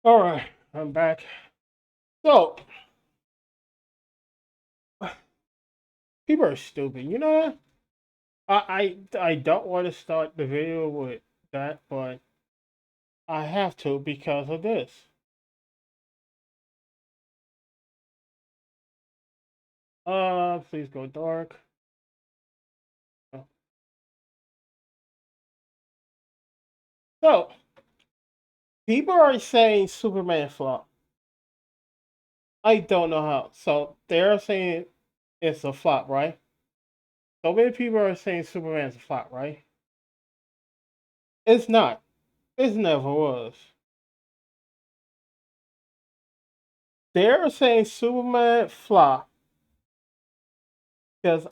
All right, I'm back. So, people are stupid. You know what? I don't want to start the video with that, but I have to because of this. Please go dark. So, people are saying Superman flop. I don't know how. So, they're saying it's a flop, right? So many people are saying Superman's a flop, right? It's not. It never was. They're saying Superman flop because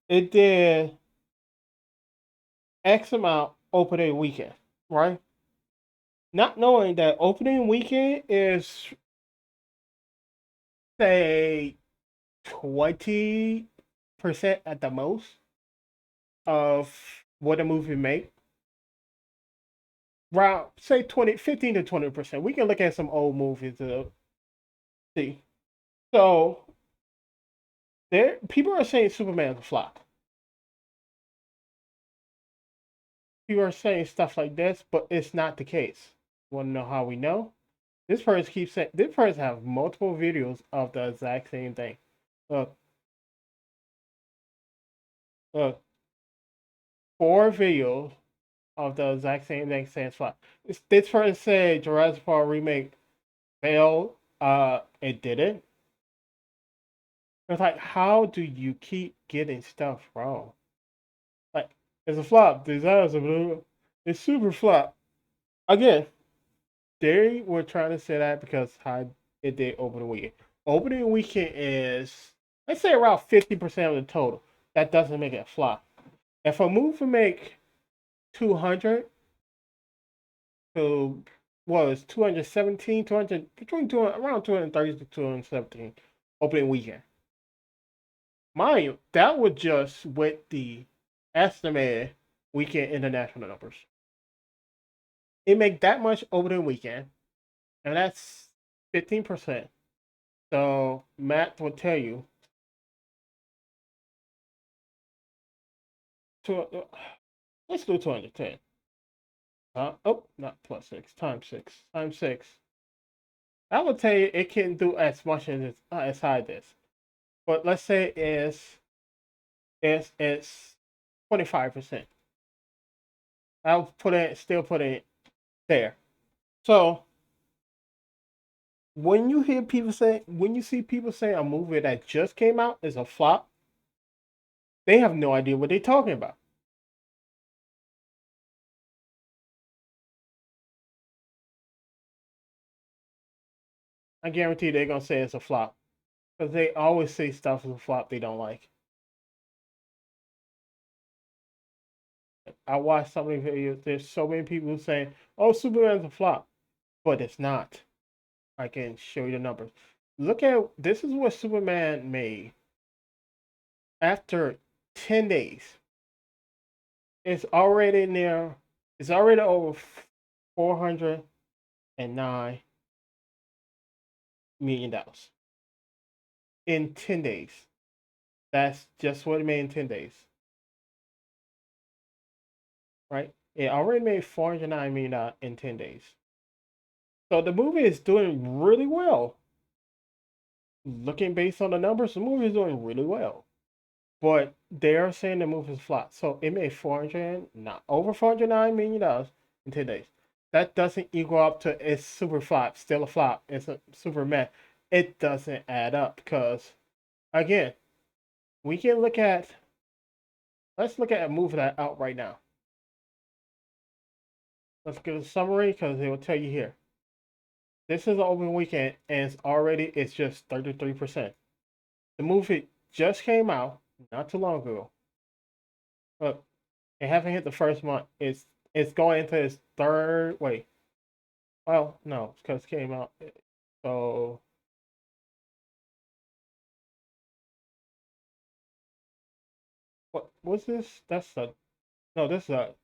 it did X amount opening weekend, right? Not knowing that opening weekend is, say, 20% at the most of what a movie make. Around, say, 20, 15 to 20%. We can look at some old movies to see. So, there, people are saying Superman's a flop. People are saying stuff like this, but it's not the case. Want to know how we know? This person keeps saying, this person have multiple videos of the exact same thing. Look, look, 4 videos of the exact same thing saying spot. This person said Jurassic Park remake failed. It didn't. It's like, how do you keep getting stuff wrong? Like, it's a flop. It's super flop. Again, they were trying to say that because how it did opening weekend. Opening weekend is, let's say, around 50% of the total. That doesn't make it a flop. If a movie make 200 to was 217, 200, between 200, around 230 to 217 opening weekend. Mind you, that was just with the estimated weekend international numbers. It make that much opening weekend, and that's 15%. So math will tell you to let's do 210. Oh, not plus six times six times six. I will tell you it can do as much as high as this. But let's say it's 25%. I'll put it there. So when you see people say a movie that just came out is a flop, they have no idea what they're talking about. I guarantee they're gonna say it's a flop because they always say stuff is a flop they don't like. I watched so many videos. There's so many people saying, "Oh, Superman's a flop," but it's not. I can show you the numbers. Look at this is what Superman made after 10 days. It's already near. It's already over 409 million dollars in 10 days. That's just what it made in 10 days, right? It already made 409 million in 10 days. So the movie is doing really well. Looking based on the numbers, the movie is doing really well. But they are saying the movie is flop. So it made 400, not over $409 million in 10 days. That doesn't equal up to it's super flop, still a flop. It's a super meh. It doesn't add up because again, we can look at let's look at a movie that's out right now. Let's get a summary because they will tell you here. This is an open weekend and it's just 33%. The movie just came out not too long ago. Look, it haven't hit the first month. It's going into its third. Wait, well, no, because it came out. So what was this? That's a no. This is a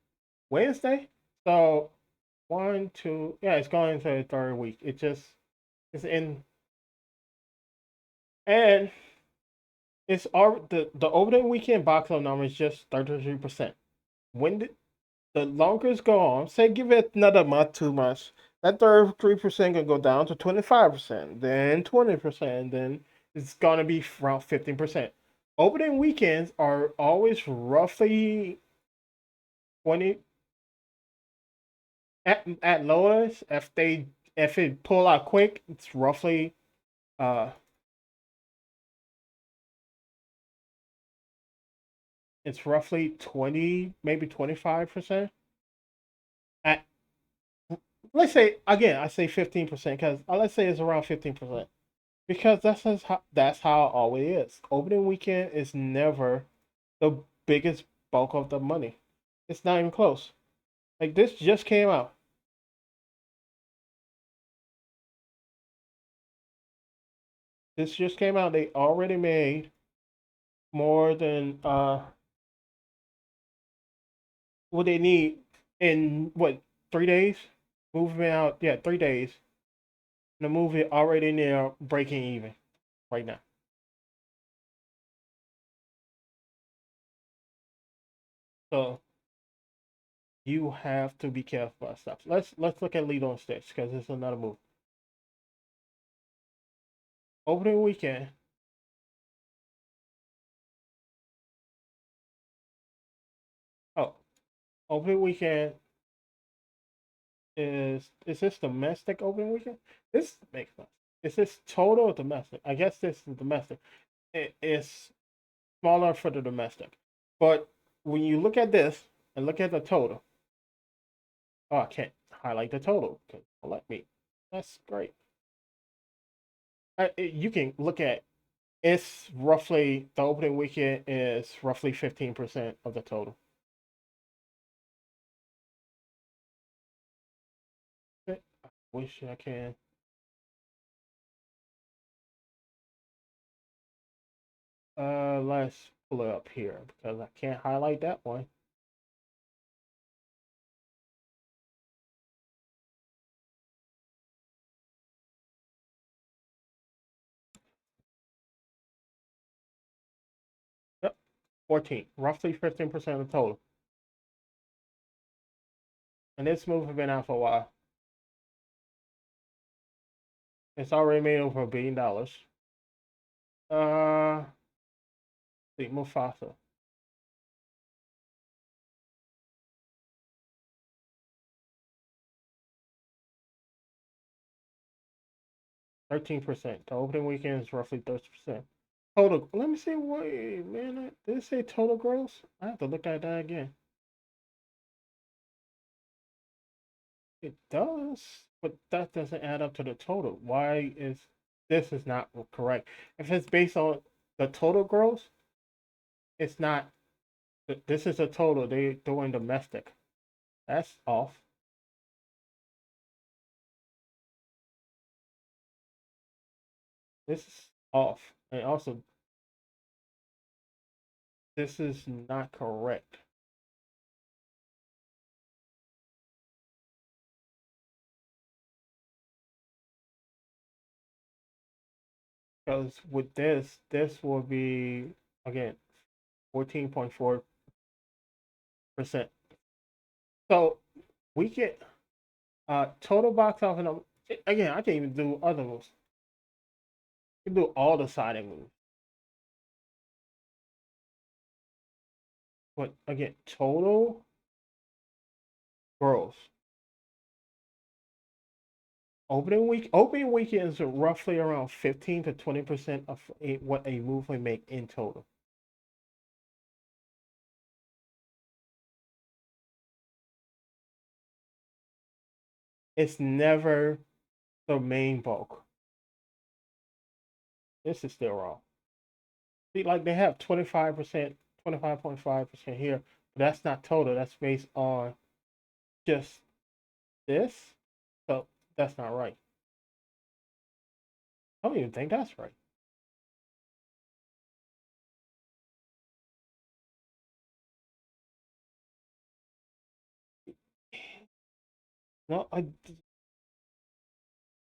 Wednesday. So one, two. Yeah, it's going into the third week. It just it's in, and it's all the opening weekend box office number is just 33%. When the longer it's go on, say give it another month, 2 months, that 33% can go down to 25%, then 20%, then it's gonna be around 15%. Opening weekends are always roughly 20 at lowest. If it pull out quick, uh it's roughly 20, maybe 25%. At let's say again, I say 15% because let's say it's around 15%. Because that's how it always is. Opening weekend is never the biggest bulk of the money. It's not even close. Like this just came out. This just came out. They already made more than what they need in what 3 days. Moving out, yeah, 3 days. The movie already near breaking even right now. So you have to be careful about stuff. Let's look at Lilo and Stitch because it's another movie. Opening weekend. Oh, opening weekend is this domestic opening weekend? This makes sense. Is this total or domestic? I guess this is domestic. It's smaller for the domestic, but when you look at this and look at the total, oh, I can't highlight the total because let me. That's great. You can look at it's roughly the opening weekend is roughly 15% of the total. I wish I can. Let's pull it up here because I can't highlight that one. Yep, 14, roughly 15% of the total. And this movie has been out for a while. It's already made over $1 billion. Uh, see, Mufasa, 13%. The opening weekend is roughly 30%. Total. Let me see. Wait, man. Did it say total gross? I have to look at that again. It does, but that doesn't add up to the total. Why is this is not correct? If it's based on the total gross, it's not. This is a total. They doing domestic. That's off. This is off. And also, this is not correct. Because with this will be again 14.4%. So we get total box office number. Again, I can't even do other moves. You can do all the siding moves. But again, total gross. Opening weekends are roughly around 15 to 20% of what a movie make in total. It's never the main bulk. This is still wrong. See, like they have 25%, 25.5% here, but that's not total. That's based on just this. So that's not right. I don't even think that's right. No,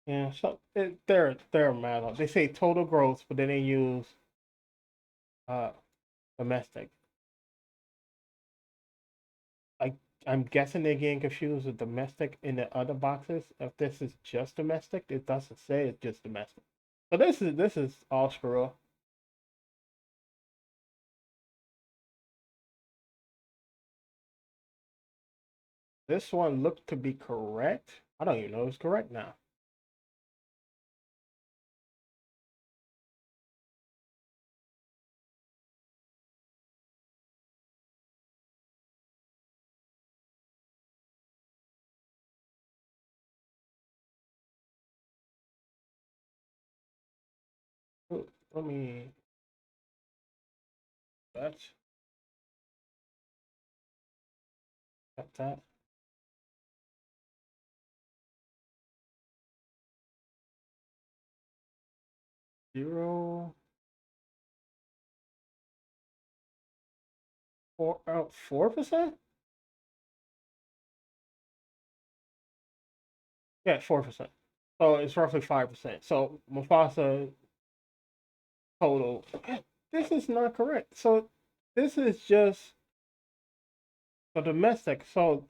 yeah, so they're mad. They say total gross, but then they use uh domestic. I I'm guessing they're getting confused with domestic in the other boxes. If this is just domestic, it doesn't say it's just domestic. So this is all screw up. This one looked to be correct. I don't even know if it's correct now. Let me that's that 0 4%. Yeah, 4%. So it's roughly 5%. So Mufasa total. This is not correct. So this is just for domestic. So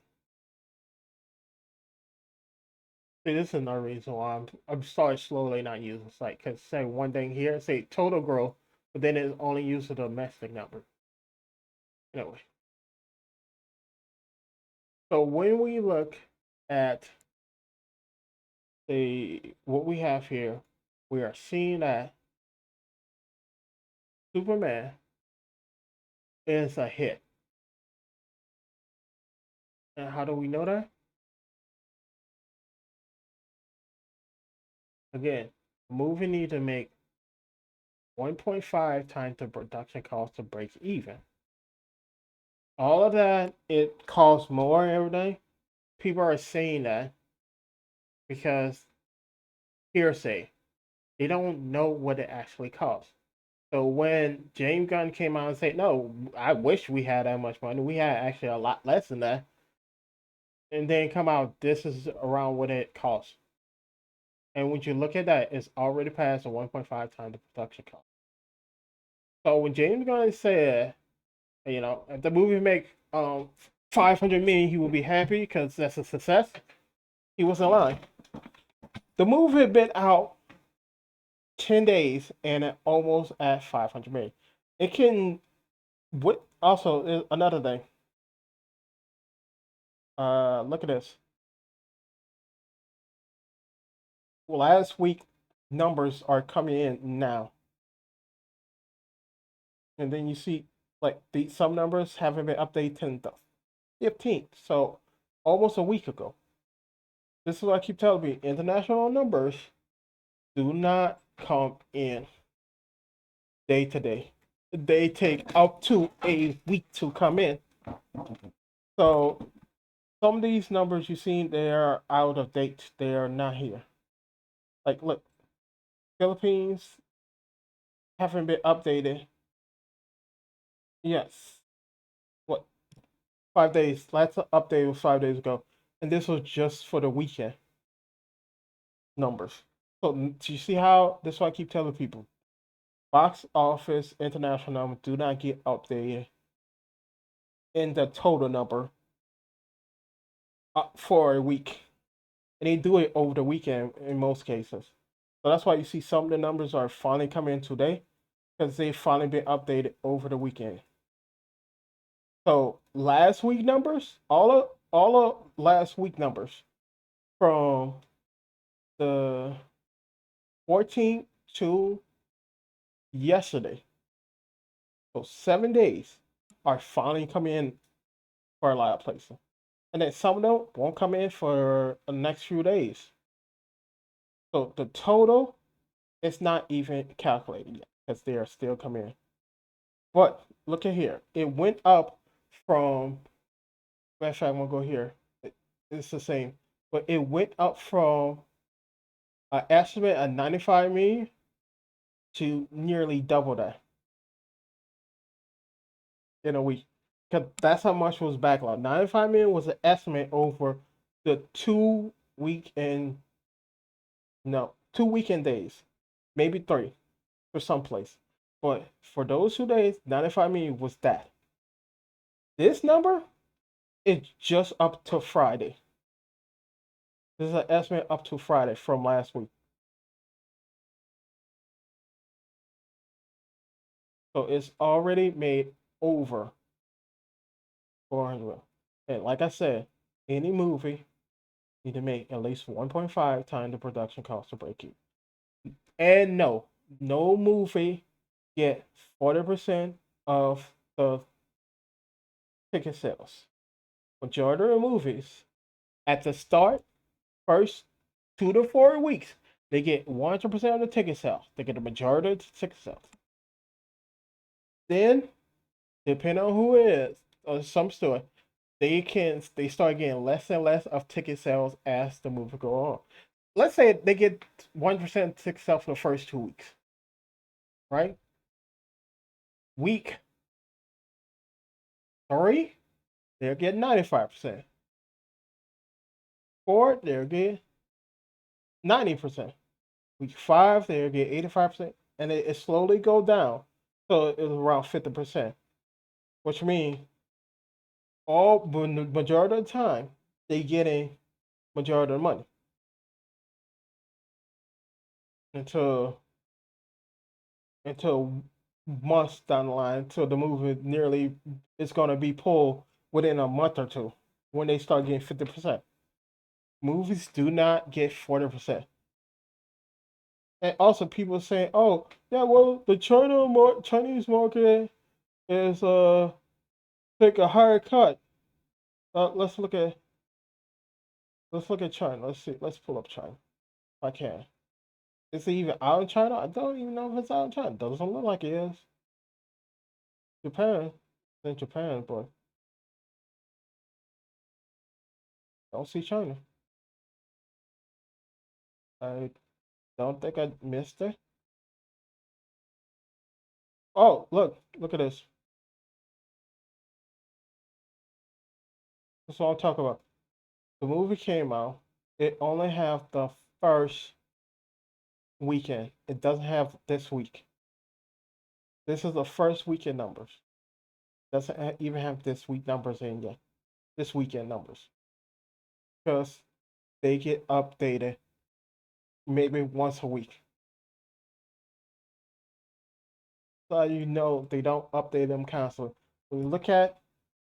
see, this is another reason why I'm starting slowly not using the site because say one thing here, say total growth, but then it only uses the domestic number. Anyway, so when we look at the what we have here, we are seeing that Superman is a hit. And how do we know that? Again, movie need to make 1.5 times the production cost to break even. All of that, it costs more and everything. People are saying that because hearsay. They don't know what it actually costs. So when James Gunn came out and said, "No, I wish we had that much money. We had actually a lot less than that," and then come out, this is around what it costs. And when you look at that, it's already past the 1.5 times the production cost. So when James Gunn said, if the movie make 500 million, he will be happy because that's a success. He wasn't lying. The movie had been out 10 days and it almost at 500 million. It can. What also another thing. Look at this. Last week numbers are coming in now, and then you see like some numbers haven't been updated till the 15th, so almost a week ago. This is what I keep telling you: international numbers do not come in day to day. They take up to a week to come in. So some of these numbers you seen, they are out of date. They are not here. Like look, Philippines haven't been updated. Yes. What 5 days? Last update was 5 days ago, and this was just for the weekend numbers. So do you see how? This is why I keep telling people: box office international numbers do not get updated in the total number for a week, and they do it over the weekend in most cases. So that's why you see some of the numbers are finally coming in today because they finally been updated over the weekend. So last week numbers, all of last week numbers from the 14th to yesterday, so 7 days, are finally coming in for a lot of places. And then some of them won't come in for the next few days. So the total is not even calculated yet because they are still coming in. But look at here. It went up from, matter of fact, I'm going to go here. It's the same. But it went up from an estimate of 95 million to nearly double that in a week. Because that's how much was backlog. 95 million was an estimate over the 2 weekend, no, 2 weekend days, maybe three for some place. But for those 2 days, 95 million was that. This number is just up to Friday. This is an estimate up to Friday from last week. So it's already made over 400. And like I said, any movie need to make at least 1.5 times the production cost to break even. And no movie get 40% of the ticket sales. Majority of movies at the start, first 2 to 4 weeks, they get 100% of the ticket sales. They get the majority of the ticket sales. Then, depending on who it is, or some store, they start getting less and less of ticket sales as the movie go on. Let's say they get 1% ticket sales for the first 2 weeks, right? Week 3, they'll get 95%. 4, they'll get 90%. Week 5, they'll get 85%, and it slowly go down. So it's around 50%, which means all majority of the time they getting majority of the money until months down the line, until the movie nearly is going to be pulled within a month or two when they start getting 50%. Movies do not get 40%. And also, people say, "Oh, yeah, well, the Chinese market is take a higher cut." Let's look at China. Let's see. Let's pull up China if I can. Is it even out in China? I don't even know if it's out in China. Doesn't look like it is. Japan. It's in Japan, but I don't see China. I don't think I missed it. Oh, look at this. That's what I'm talking about. The movie came out. It only have the first weekend. It doesn't have this week. This is the first weekend numbers. Doesn't even have this week numbers in yet. This weekend numbers. Because they get updated maybe once a week. So you know they don't update them constantly. When you look at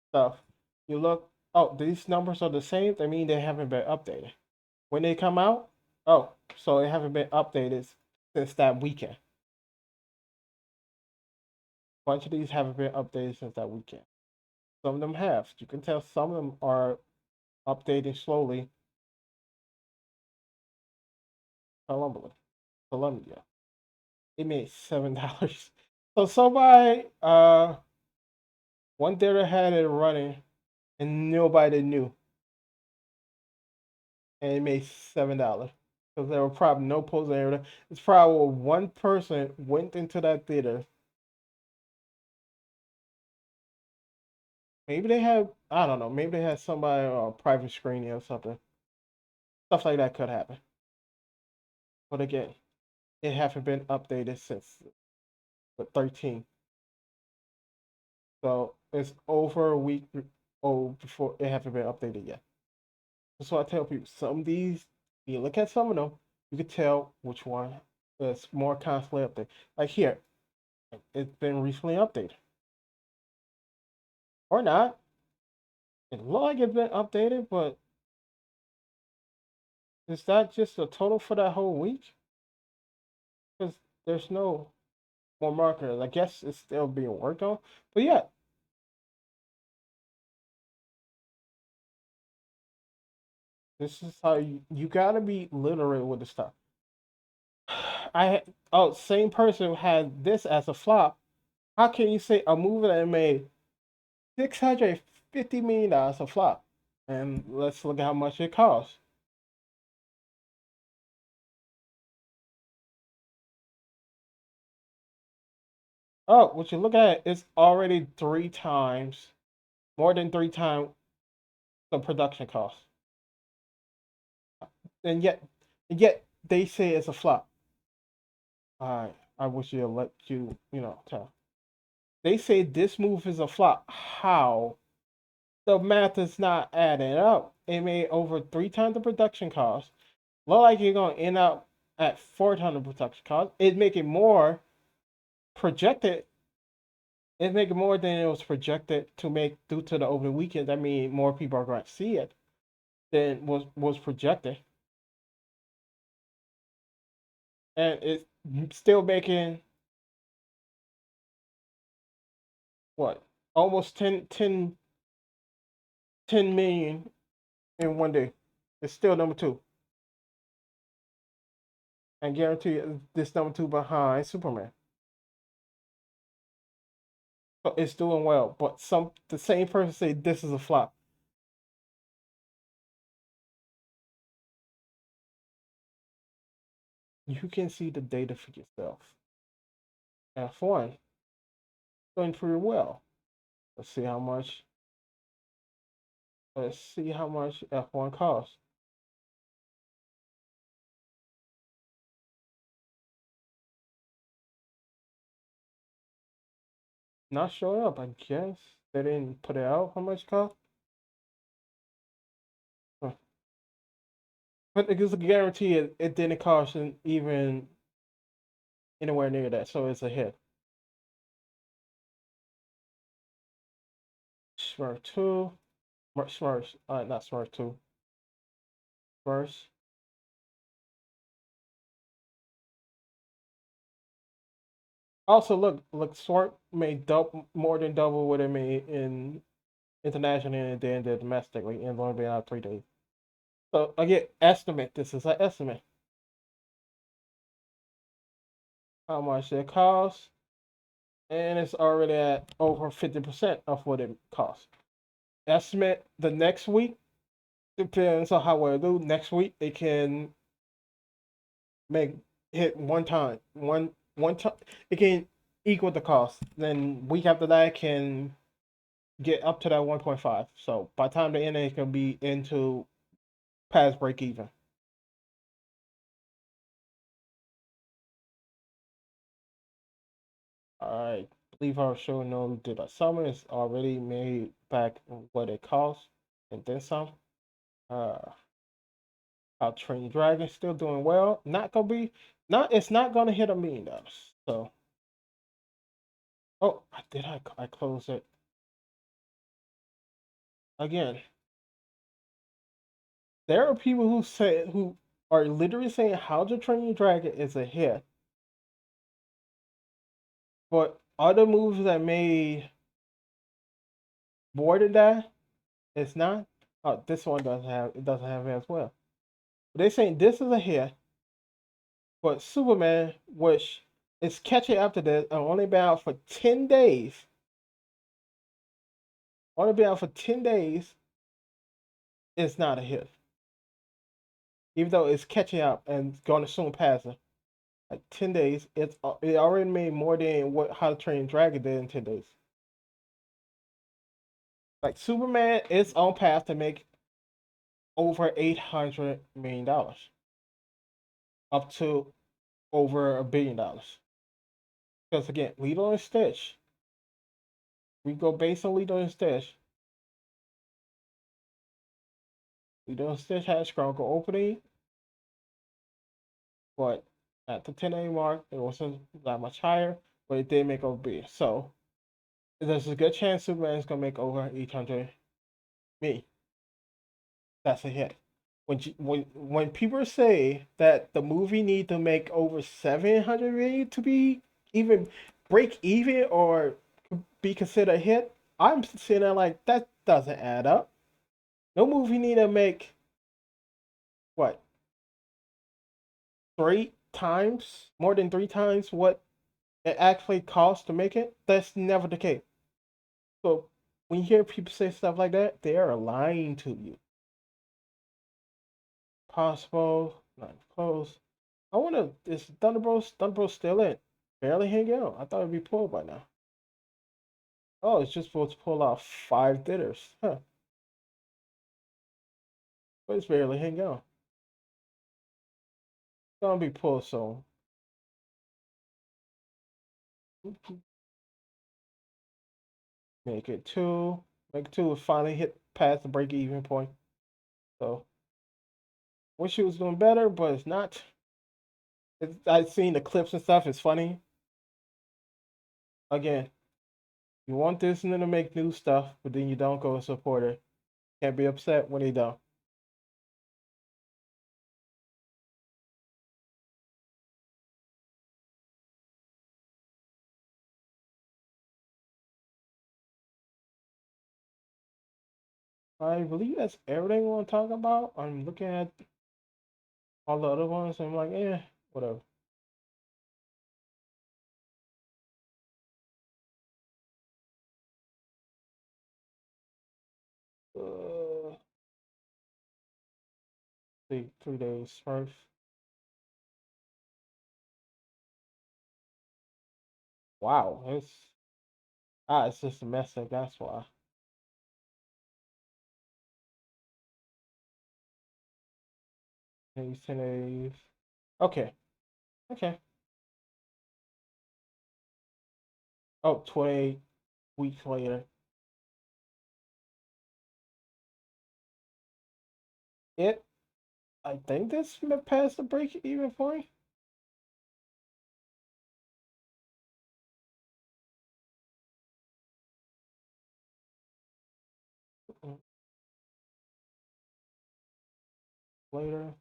stuff, you look, oh, these numbers are the same, that mean they haven't been updated. When they come out, oh, so they haven't been updated since that weekend. A bunch of these haven't been updated since that weekend. Some of them have. You can tell some of them are updating slowly. Columbia. It made $7. So somebody one theater had it running and nobody knew. And it made $7. Because there were probably no posts there. It's probably one person went into that theater. Maybe they had, I don't know, maybe they had somebody on private screening or something. Stuff like that could happen. But again, it haven't been updated since the 13th. So it's over a week old before it haven't been updated yet. That's why I tell people some of these, you look at some of them, you can tell which one is more constantly updated. Like here, it's been recently updated. Or not. It looked like it's been updated, but is that just the total for that whole week? Because there's no more markers. I guess it's still being worked on. But yeah, this is how you gotta be literate with the stuff. Same person had this as a flop. How can you say a movie that made $650 million a flop? And let's look at how much it cost. Oh, what you look at, it's already 3 times, more than 3 times the production cost. and yet they say it's a flop. I wish you'd let tell. They say this move is a flop. How? The math is not adding up. It made over 3 times the production cost. Look like you're gonna end up at 4 times the production cost. It make it more projected. It make it more than it was projected to make due to the opening weekend. I mean, more people are going to see it than was projected, and it's still making what almost 10 million in one day. It's still number two, and guarantee you this number two behind Superman. So it's doing well, but the same person say this is a flop. You can see the data for yourself. F1 doing pretty well. Let's see how much. Let's see how much F1 costs. Not showing up, I guess. They didn't put it out how much it cost. Huh. But it's a guarantee it didn't cost even anywhere near that, so it's a hit. Smurf 2. Smurfs, not Smurf 2. Smurfs. Also, look, Smurf made more than double what it made in internationally and then did domestically in only been out 3 days. So again, estimate. This is an estimate. How much it costs, and it's already at over 50% of what it costs. Estimate the next week depends on how well it do. Next week it can make hit one time, one time. It can equal the cost. Then week after that it can get up to that 1.5. So by the time the end, it can be into past break even. I believe our show no did a summer is already made back what it costs and then some. Uh, our Train Dragon still doing well. Not gonna be not. It's not gonna hit $1 million. So oh, I closed it again. There are people who are literally saying How to Train Your Dragon is a hit, but other movies that made more than that, it's not. Oh, this one doesn't have it as well. They're saying this is a hit, but Superman, which is catching up to this, and only been out for 10 days. Only been out for 10 days. It's not a hit, even though it's catching up and going to soon pass it. Like 10 days, it already made more than what How to Train Your Dragon did in 10 days. Like Superman is on path to make over $800 million, up to over $1 billion. Because again, Lilo and Stitch, we go based on Lilo and Stitch. Lilo and Stitch had a stronger opening, but at the 10A mark, it wasn't that much higher, but it did make over B. So there's a good chance Superman is gonna make over 800 me. That's a hit. When people say that the movie need to make over 700 million to be even break even or be considered a hit, I'm sitting there like that doesn't add up. No movie need to make what 3 times more than 3 times what it actually costs to make it. That's never the case. So when you hear people say stuff like that, they are lying to you. Possible, not close. I wonder is Thunderbolts still in? Barely hanging out. I thought it'd be pulled by now. Oh, it's just supposed to pull out 5 dinners. Huh. But it's barely hanging out. gonna be pulled soon. Make it two. Make it two will finally hit past the break even point. So wish it was doing better, but it's not. I've seen the clips and stuff. It's funny. Again, you want Disney to make new stuff, but then you don't go and support it. Can't be upset when they don't. I believe that's everything we want to talk about. I'm looking at all the other ones. I'm like, whatever. Uh, 3 days first. Wow, it's just domestic. That's why. Days, 10 days. Okay, okay. Oh, 28 weeks later. It, I think this past the break even point. Mm, Later.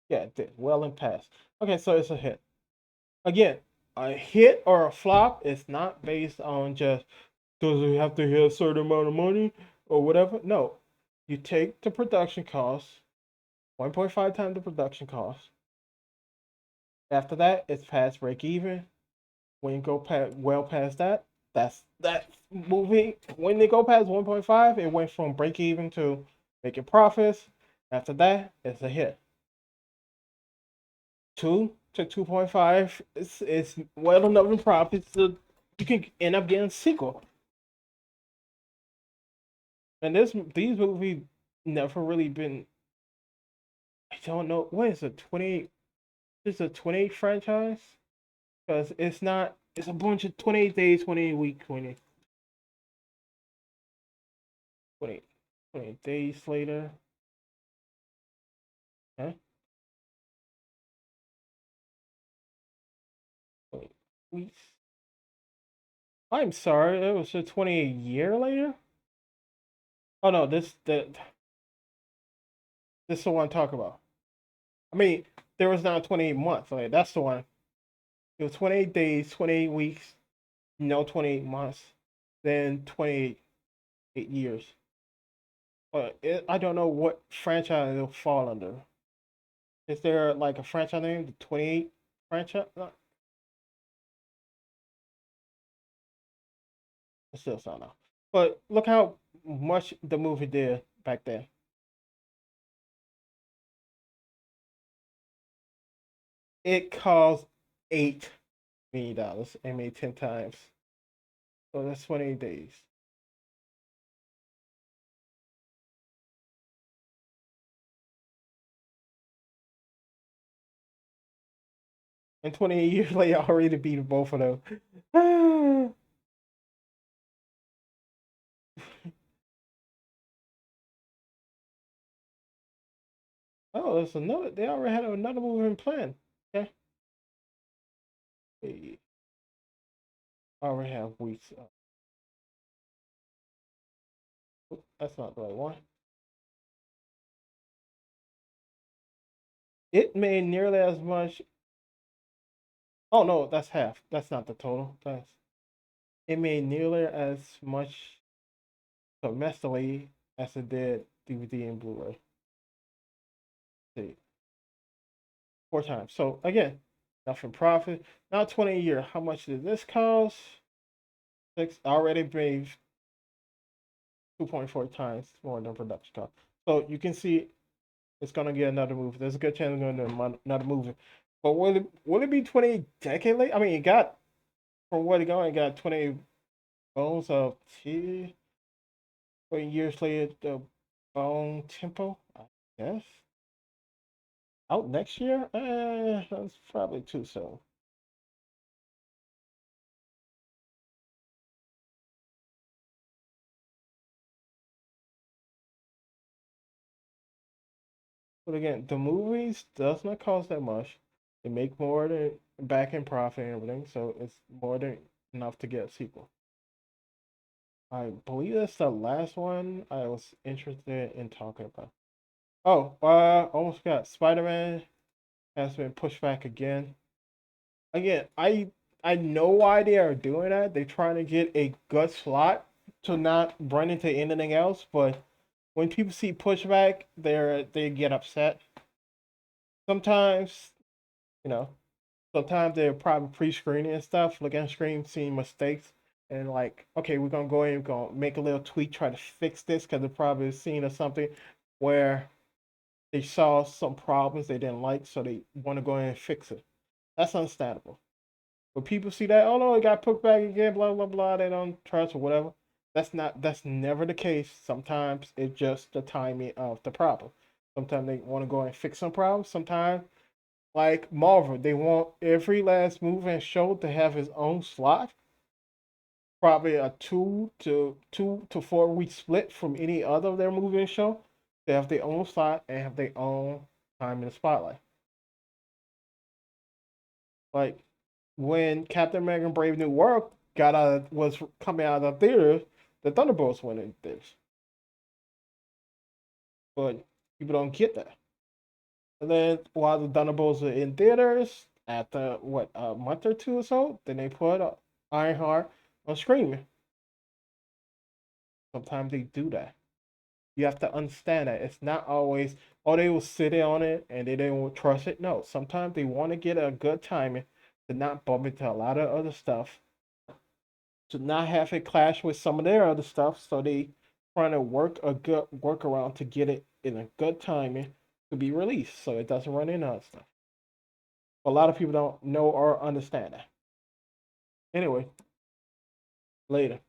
Yeah, it did. Well and past. Okay, so it's a hit. Again, a hit or a flop is not based on just does it have to hit a certain amount of money or whatever. No, you take the production cost, 1.5 times the production cost. After that, it's past break even. When you go well past that, that's that movie. When they go past 1.5, it went from break even to making profits. After that, it's a hit. 2 to 2.5 is well enough in profits so you can end up getting a sequel. And these movies never really been. I don't know what is a 28. This is a 28 franchise because it's not. It's a bunch of 28 days, 28 week, 20, 28 days later. Huh? 28 weeks. I'm sorry, it was a 28 year later. Oh no, this is the one I'm talking about. I mean, there was not 28 months. Like that's the one. It was 28 days, 28 weeks, no 28 months, then 28 years. But I don't know what franchise it'll fall under. Is there like a franchise name, the 28 franchise? No, I still don't know. But look how much the movie did back then. It cost $8 million and made 10 times. So that's 28 days. And 28 years later, I already beat both of them. Oh, there's another. They already had another movie in plan. Okay. They already have weeks. That's not the right one. It made nearly as much. Oh no, that's half. That's not the total. That's it made nearly as much domestically as it did DVD and Blu-ray. See, 4 times. So again, nothing profit. Now 20 a year. How much did this cost? Six already made 2.4 times more than production cost. So you can see it's gonna get another movie. There's a good chance it's gonna get another movie. But will it be 20 decade late? I mean, it got from what it got, it got 20 bones of tea. 20 years later, the bone tempo. I guess Out next year? That's probably too soon. But again, the movies does not cost that much. They make more than back in profit and everything, so it's more than enough to get a sequel. I believe that's the last one I was interested in talking about. Oh, almost got Spider-Man has been pushed back again. Again, I know why they are doing that. They're trying to get a good slot to not run into anything else. But when people see pushback, they get upset. Sometimes, you know, sometimes they're probably pre-screening and stuff, looking at screen, seeing mistakes, and like, okay, we're gonna go in, we're gonna make a little tweak, try to fix this because they're probably seen or something where they saw some problems they didn't like, so they want to go in and fix it. That's understandable. But people see that, oh no, it got put back again, blah blah blah. They don't trust or whatever. That's never the case. Sometimes it's just the timing of the problem. Sometimes they want to go and fix some problems. Sometimes, like Marvel, they want every last movie and show to have its own slot. Probably a 2 to 4 week split from any other of their movie and show. They have their own slot and have their own time in the spotlight. Like when Captain America: Brave New World was coming out of the theaters, the Thunderbolts went in theaters, but people don't get that. And then while the Thunderbolts are in theaters, after what a month or two or so, then they put Ironheart on streaming. Sometimes they do that. You have to understand that it's not always oh they will sit on it and they don't trust it. No, sometimes they want to get a good timing to not bump into a lot of other stuff to not have it clash with some of their other stuff. So they trying to work a good workaround to get it in a good timing to be released, so it doesn't run into other stuff. A lot of people don't know or understand that. Anyway, later.